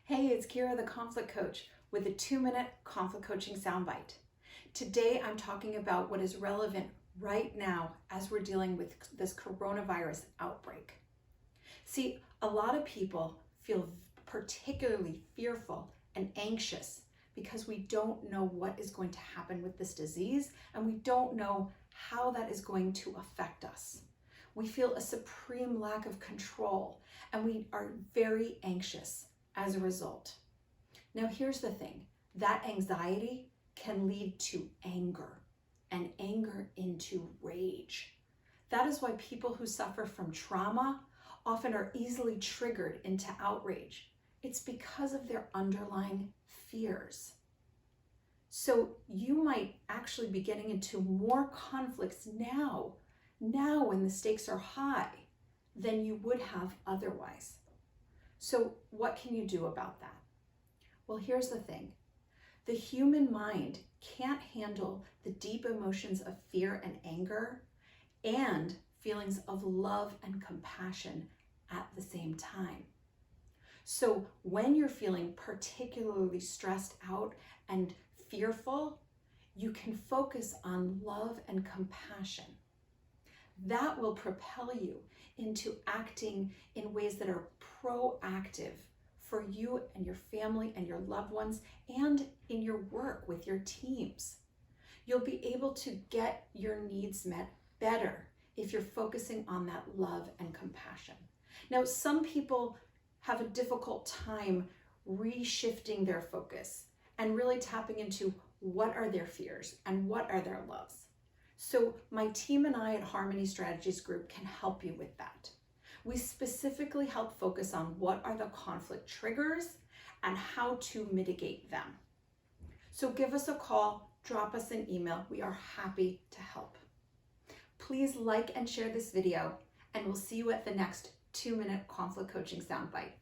Hey, it's Kira, the conflict coach, with a 2-minute conflict coaching soundbite. Today, I'm talking about what is relevant right now as we're dealing with this coronavirus outbreak. See, a lot of people feel particularly fearful and anxious because we don't know what is going to happen with this disease, and we don't know how that is going to affect us. We feel a supreme lack of control, and we are very anxious as a result. Now, here's the thing. That anxiety can lead to anger, and anger into rage. That is why people who suffer from trauma often are easily triggered into outrage. It's because of their underlying fears. So you might actually be getting into more conflicts now when the stakes are high, than you would have otherwise. So what can you do about that? Well, here's the thing. The human mind can't handle the deep emotions of fear and anger and feelings of love and compassion at the same time. So when you're feeling particularly stressed out and fearful, you can focus on love and compassion. That will propel you into acting in ways that are proactive for you and your family and your loved ones, and in your work with your teams. You'll be able to get your needs met better if you're focusing on that love and compassion. Now, some people have a difficult time reshifting their focus and really tapping into what are their fears and what are their loves. So my team and I at Harmony Strategies Group can help you with that. We specifically help focus on what are the conflict triggers and how to mitigate them. So give us a call, drop us an email. We are happy to help. Please like and share this video, and we'll see you at the next 2-minute conflict coaching soundbite.